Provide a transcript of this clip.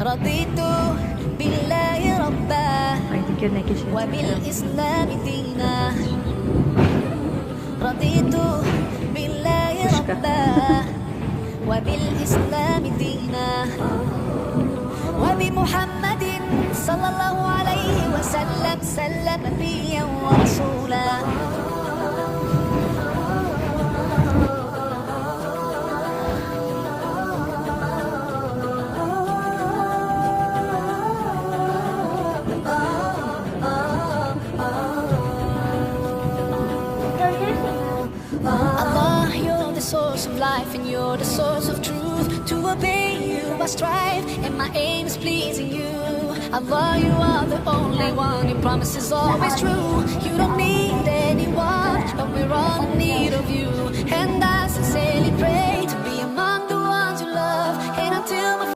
رضيت بالله ربا وبالإسلام دينا رضيت بالله ربا وبالإسلام دينا وبمحمد صلى الله عليه وسلم سلم نبيا ورسولا Allah, you're the source of life and you're the source of truth. To obey you I strive and my aim is pleasing you. Allah, you are the only one, your promise is always true. You don't need anyone, but we're all in need of you. And I sincerely pray to be